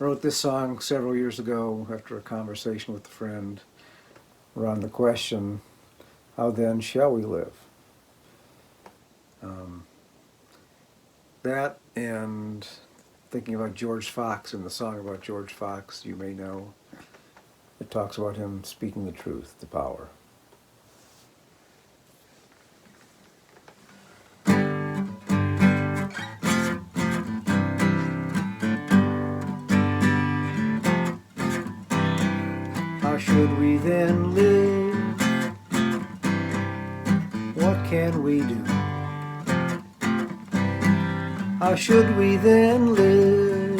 I wrote this song several years ago after a conversation with a friend around the question, how then shall we live? That and thinking about George Fox and the song about George Fox, you may know, it talks about him speaking the truth, the power. How should we then live? What can we do? How should we then live?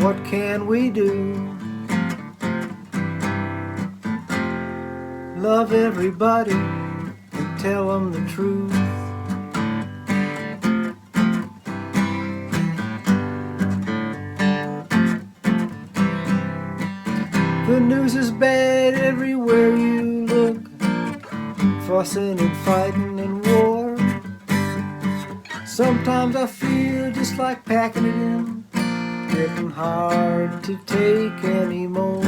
What can we do? Love everybody and tell them the truth. The news is bad everywhere you look, fussing and fighting and war. Sometimes I feel just like packing it in, getting hard to take anymore.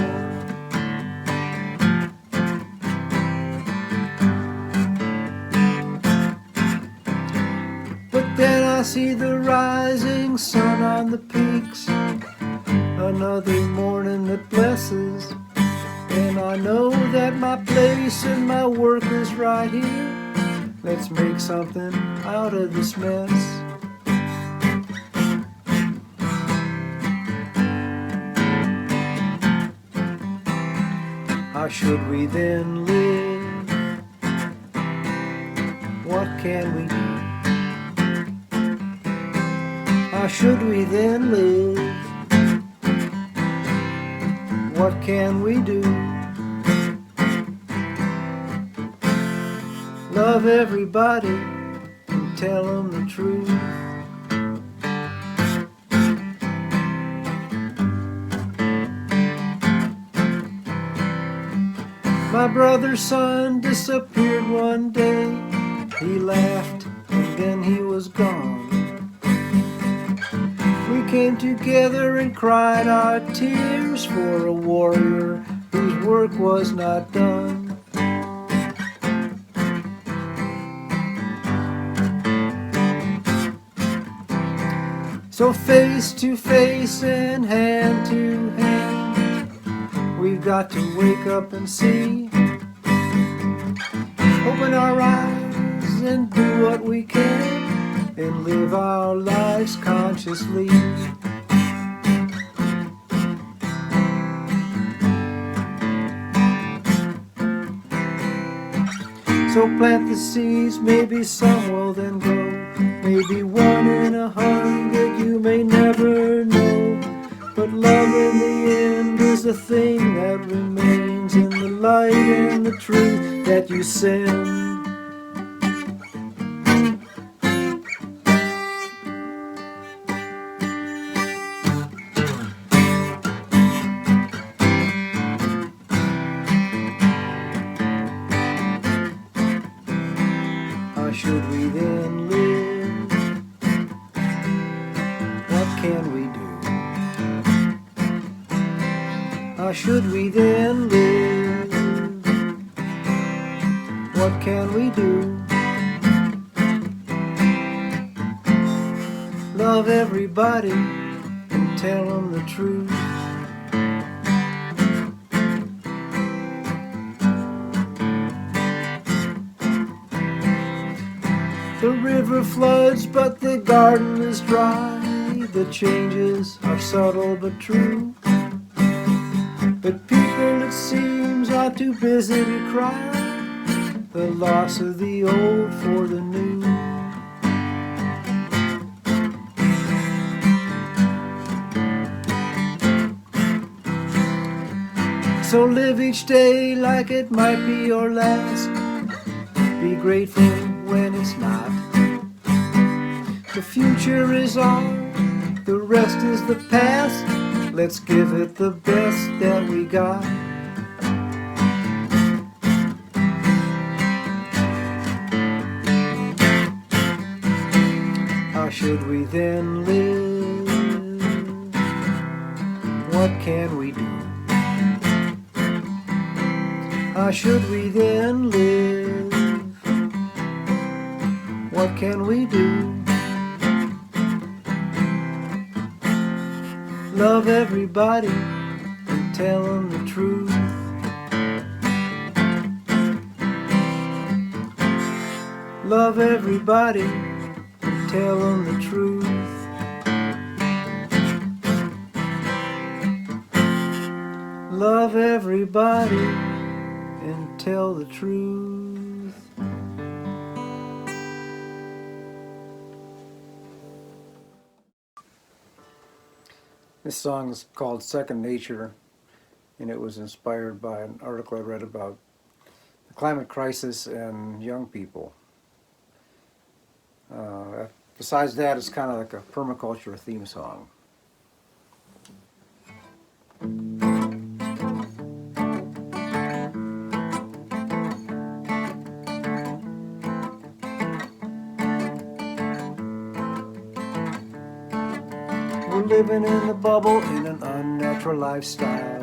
But then I see the rising sun on the peaks, another morning that blesses, and I know that my place and my work is right here. Let's make something out of this mess. How should we then live? What can we do? How should we then live? What can we do? Love everybody and tell them the truth. My brother's son disappeared one day. He laughed and then he was gone. We came together and cried our tears for a warrior whose work was not done. So face to face and hand to hand, we've got to wake up and see. Open our eyes and do what we can and live our lives consciously. So plant the seeds, maybe some will then grow. Maybe 1 in 100, you may never know. But love in the end is the thing that remains in the light and the truth that you send. How should we then live? What can we do? How should we then live? What can we do? Love everybody and tell them the truth. The river floods, but the garden is dry. The changes are subtle but true. But people, it seems, are too busy to cry the loss of the old for the new. So live each day like it might be your last. Be grateful when it's not. The future is ours, the rest is the past. Let's give it the best that we got. How should we then live? what can we do? How should we then live? What can we do? Love everybody and tell them the truth. Love everybody and tell them the truth. Love everybody and tell the truth. This song is called Second Nature, and it was inspired by an article I read about the climate crisis and young people. Besides that, it's kind of like a permaculture theme song. We're living in the bubble in an unnatural lifestyle.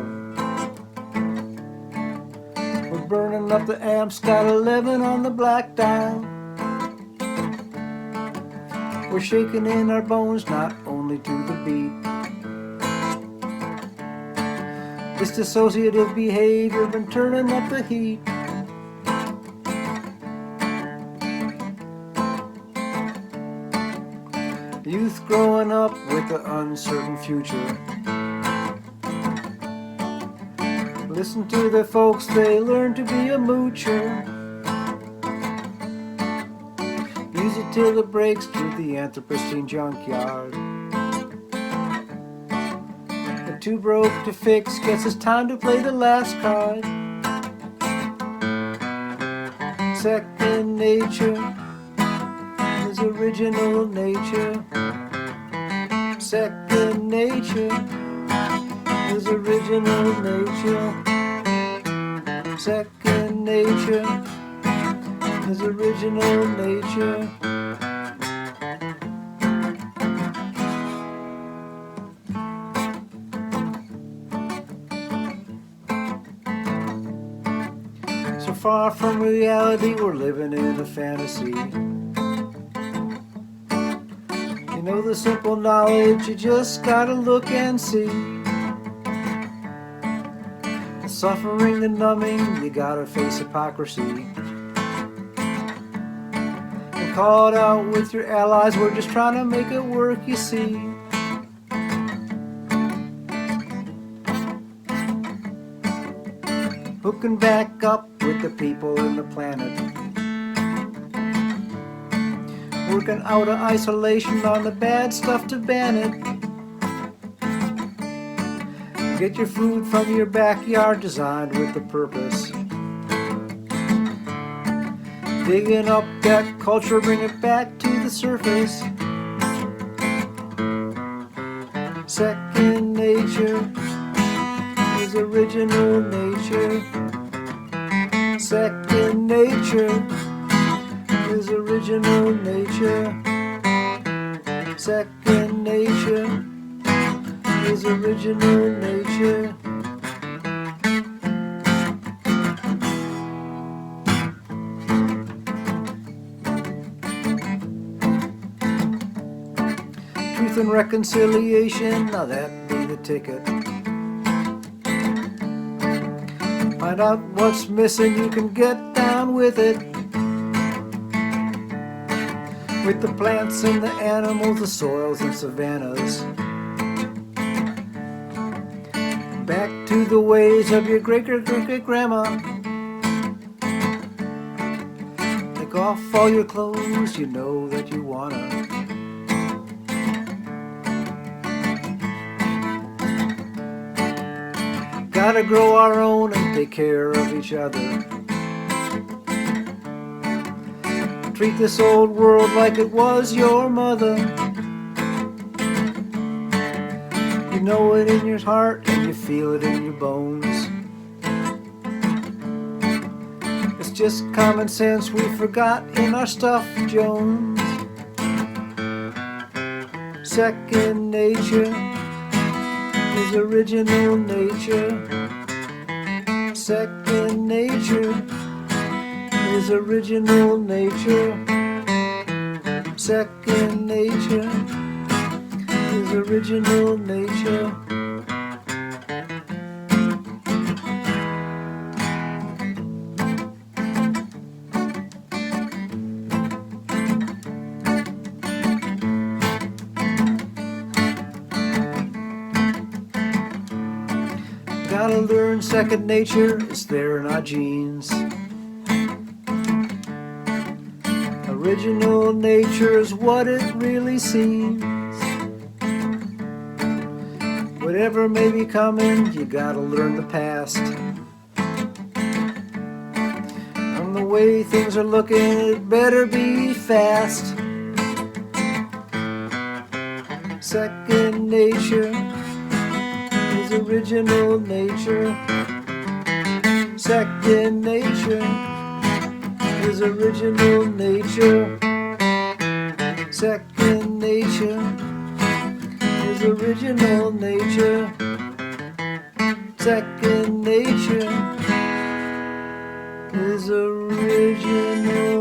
We're burning up the amps, got 11 on the black dial. We're shaking in our bones, not only to the beat. This dissociative behavior been turning up the heat. Youth growing up with an uncertain future. Listen to their folks, they learn to be a moocher. Use it till it breaks to the Anthropocene junkyard. The too broke to fix, guess it's time to play the last card. Second nature is original nature. Second nature is original nature. Second nature is original nature. So far from reality, we're living in a fantasy. You know the simple knowledge, you just gotta look and see. The suffering, the numbing, you gotta face hypocrisy. And call it out with your allies, we're just trying to make it work, you see. Hooking back up with the people in the planet. Working out of isolation on the bad stuff to ban it. Get your food from your backyard, designed with a purpose. Digging up that culture, bring it back to the surface. Second nature is original nature. Second nature is original nature. Second nature is original nature. Truth and reconciliation, now that be the ticket. Find out what's missing, you can get down with it. With the plants and the animals, the soils and savannas. Back to the ways of your great-great-great-grandma. Take off all your clothes, you know that you wanna. Gotta grow our own and take care of each other. Treat this old world like it was your mother. You know it in your heart and you feel it in your bones. It's just common sense we forgot in our stuff, Jones. Second nature is original nature. Second nature is original nature. Second nature is original nature. Gotta learn second nature, it's there in our genes. Original nature is what it really seems. Whatever may be coming, you gotta learn the past. And the way things are looking, it better be fast. Second nature is original nature. Second nature is original nature. Second nature is original nature. Second nature is original